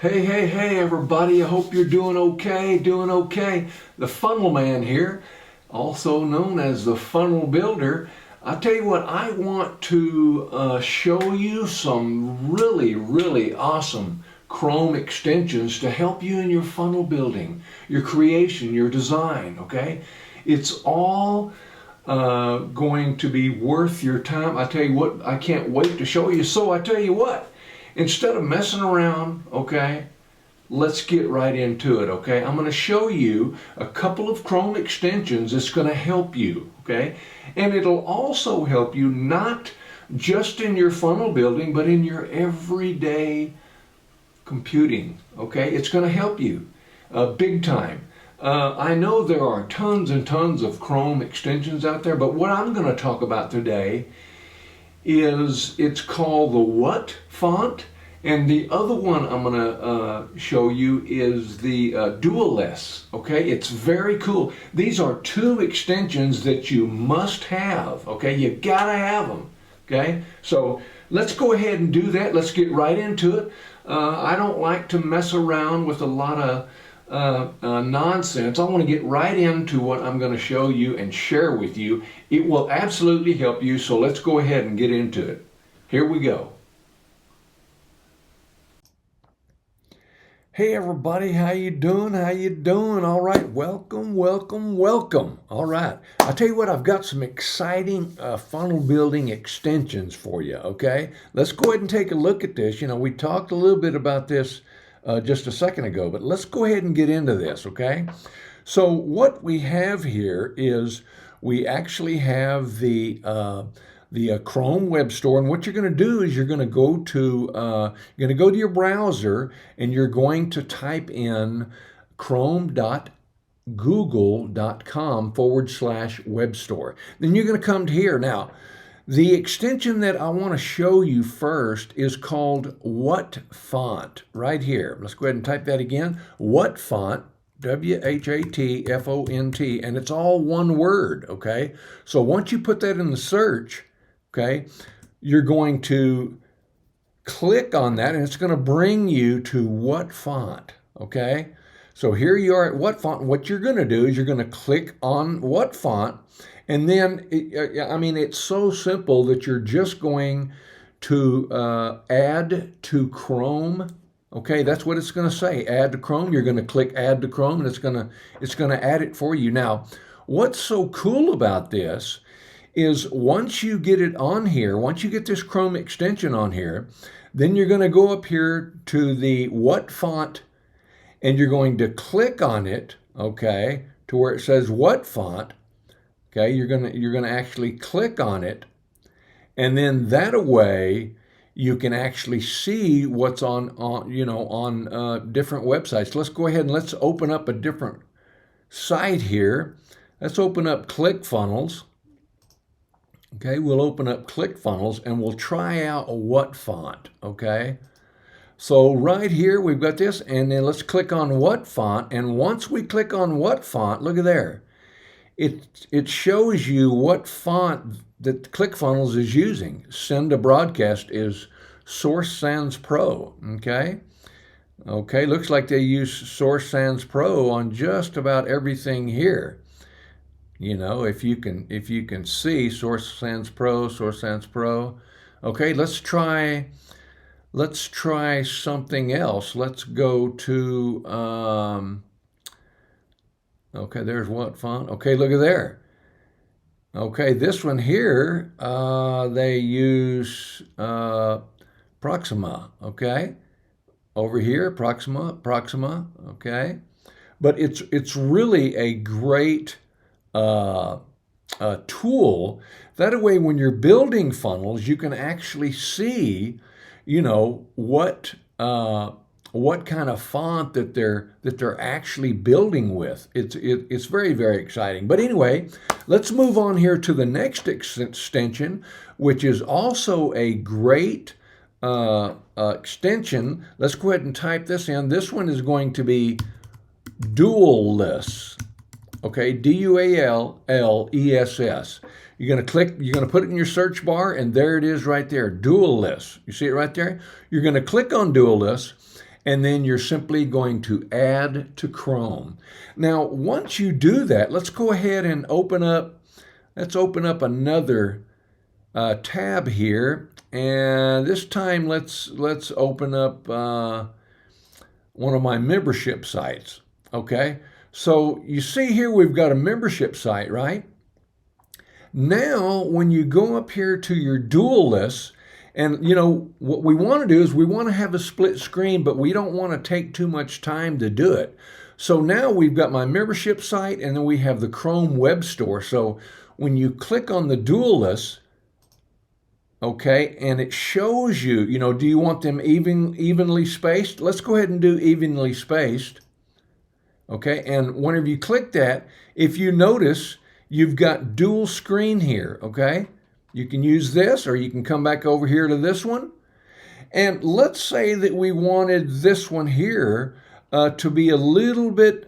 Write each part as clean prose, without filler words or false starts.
Hey, everybody. I hope you're doing okay, The Funnel Man here, also known as the Funnel Builder. I tell you what, I want to show you some really awesome Chrome extensions to help you in your funnel building, your creation, your design, okay? It's all going to be worth your time. I tell you what, I can't wait to show you. So I tell you what, instead of messing around, okay, let's get right into it, okay? I'm going to show you a couple of Chrome extensions that's going to help you, okay? And it'll also help you not just in your funnel building, but in your everyday computing, okay? It's going to help you big time. I know there are tons and tons of Chrome extensions out there, but what I'm going to talk about today is it's called the WhatFont, and the other one I'm going to show you is the Dualist. Okay, it's very cool. These are two extensions that you must have. Okay, you gotta have them. Okay, so let's go ahead and do that. Let's get right into it. I don't like to mess around with a lot of nonsense. I want to get right into what I'm going to show you and share with you. It will absolutely help you, so let's go ahead and get into it. Here we go. Hey everybody, how you doing? All right, welcome. All right, I'll tell you what, I've got some exciting funnel building extensions for you, okay? Let's go ahead and take a look at this. You know, we talked a little bit about this just a second ago, but let's go ahead and get into this, okay? So what we have here is we actually have the Chrome Web Store, and what you're going to do is you're going to go to your browser and you're going to type in chrome.google.com/web store. Then you're going to come to here. Now, the extension that I want to show you first is called WhatFont, right here. Let's go ahead and type that again. WhatFont, WhatFont, and it's all one word, okay? So once you put that in the search, okay, you're going to click on that and it's going to bring you to WhatFont, okay? So here you are at WhatFont. What you're going to do is you're going to click on WhatFont, and then, it's so simple that you're just going to add to Chrome. Okay, that's what it's going to say, add to Chrome. You're going to click add to Chrome, and it's going to add it for you. Now, what's so cool about this is once you get it on here, once you get this Chrome extension on here, then you're going to go up here to the WhatFont, and you're going to click on it, okay, to where it says WhatFont. Okay, you're gonna actually click on it, and then that way you can actually see what's on different websites. Let's go ahead and let's open up a different site here. Let's open up ClickFunnels. Okay, we'll open up ClickFunnels and we'll try out a WhatFont. Okay, so right here we've got this, and then let's click on WhatFont, and once we click on WhatFont, look at there. It shows you what font that ClickFunnels is using. Send to broadcast is Source Sans Pro, okay? Okay, looks like they use Source Sans Pro on just about everything here. You know, if you can see Source Sans Pro. Okay, let's try something else. Let's go to okay, there's WhatFont. Okay, look at there. Okay, this one here, they use Proxima, okay? Over here, Proxima, okay? But it's really a great tool. That way, when you're building funnels, you can actually see, you know, what kind of font that they're actually building with. It's very exciting. But anyway, let's move on here to the next extension, which is also a great extension. Let's go ahead and type this in. This one is going to be Dualist. Okay, Dualliss. You're going to put it in your search bar, and there it is right there, Dualist. You see it right there? You're going to click on Dualist, and then you're simply going to add to Chrome. Now, once you do that, let's go ahead and let's open up another tab here, and this time let's open up one of my membership sites. Okay, so you see here we've got a membership site, right? Now, when you go up here to your dual lists, and you know what we want to do is we want to have a split screen, but we don't want to take too much time to do it. So now we've got my membership site, and then we have the Chrome Web Store. So when you click on the dual list, okay, and it shows you, you know, do you want them evenly spaced? Let's go ahead and do evenly spaced. Okay, and whenever you click that, if you notice, you've got dual screen here, okay? You can use this, or you can come back over here to this one. And let's say that we wanted this one here to be a little bit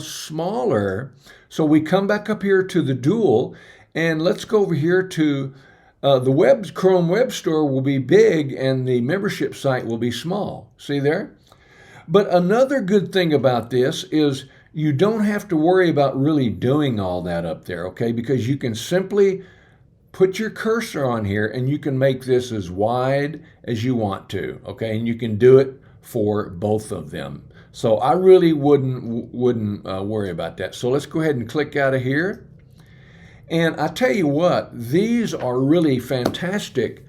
smaller. So we come back up here to the dual, and let's go over here to the Chrome Web Store will be big, and the membership site will be small. See there? But another good thing about this is you don't have to worry about really doing all that up there, okay? Because you can simply put your cursor on here and you can make this as wide as you want to, okay? And you can do it for both of them. So I really wouldn't worry about that. So let's go ahead and click out of here. And I tell you what, these are really fantastic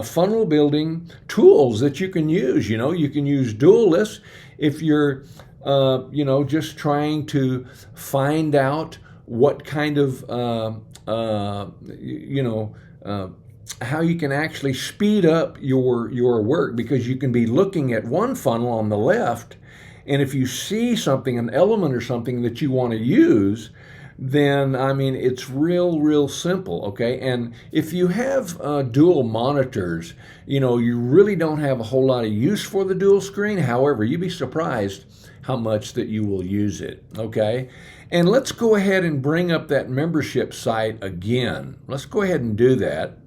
funnel building tools that you can use. You know, you can use dual lists if you're, you know, just trying to find out what kind of, you know, how you can actually speed up your work, because you can be looking at one funnel on the left, and if you see something, an element or something that you want to use, then, I mean, it's real simple, okay? And if you have dual monitors, you know, you really don't have a whole lot of use for the dual screen. However, you'd be surprised how much that you will use it, okay? And let's go ahead and bring up that membership site again. Let's go ahead and do that,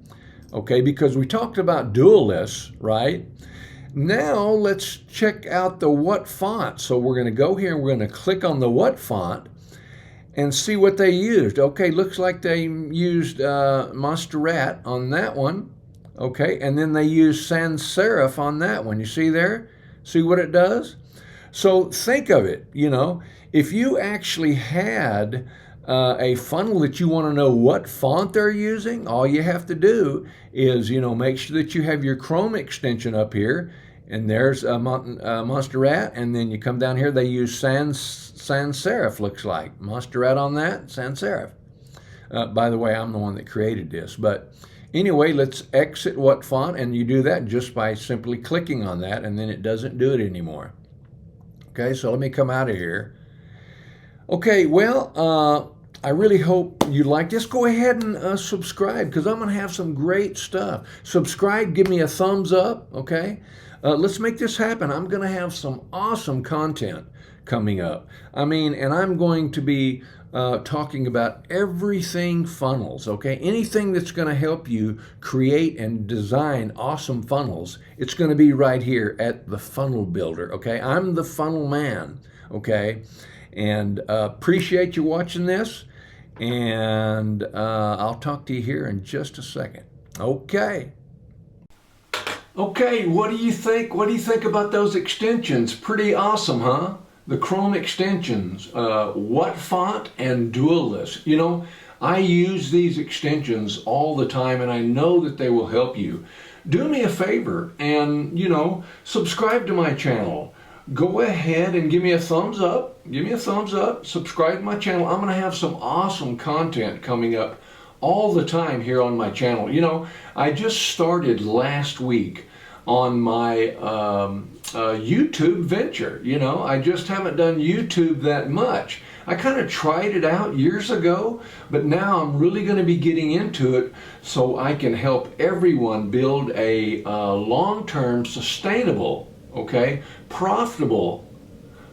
okay? Because we talked about dual lists, right? Now let's check out the WhatFont. So we're gonna go here and we're gonna click on the WhatFont and see what they used. Okay, looks like they used Montserrat on that one. Okay, and then they used sans serif on that one. You see there? See what it does? So think of it, you know, if you actually had a funnel that you want to know what font they're using, all you have to do is, you know, make sure that you have your Chrome extension up here, and there's Montserrat, and then you come down here, they use sans serif, looks like. Montserrat on that, sans serif. By the way, I'm the one that created this. But anyway, let's exit WhatFont, and you do that just by simply clicking on that, and then it doesn't do it anymore. Okay, so let me come out of here. Okay, well, I really hope you like this. Go ahead and subscribe, because I'm going to have some great stuff. Subscribe, give me a thumbs up, okay? Let's make this happen. I'm going to have some awesome content coming up. I mean, and I'm going to be talking about everything funnels, okay? Anything that's going to help you create and design awesome funnels, it's going to be right here at the Funnel Builder, okay? I'm the Funnel Man, okay? And appreciate you watching this, and I'll talk to you here in just a second. Okay. Okay, what do you think? What do you think about those extensions? Pretty awesome, huh? The Chrome extensions, WhatFont and Dual List. You know, I use these extensions all the time, and I know that they will help you. Do me a favor and, you know, subscribe to my channel. Go ahead and give me a thumbs up. Give me a thumbs up. Subscribe to my channel. I'm going to have some awesome content coming up all the time here on my channel. You know, I just started last week on my YouTube venture. You know, I just haven't done YouTube that much. I kind of tried it out years ago, but now I'm really going to be getting into it so I can help everyone build a long-term, sustainable, okay, profitable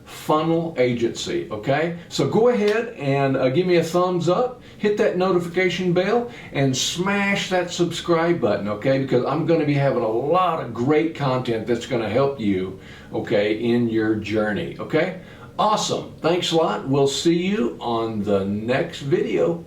Funnel Agency, okay? So go ahead and give me a thumbs up, hit that notification bell, and smash that subscribe button, okay? Because I'm going to be having a lot of great content that's going to help you, okay, in your journey, okay? Awesome. Thanks a lot. We'll see you on the next video.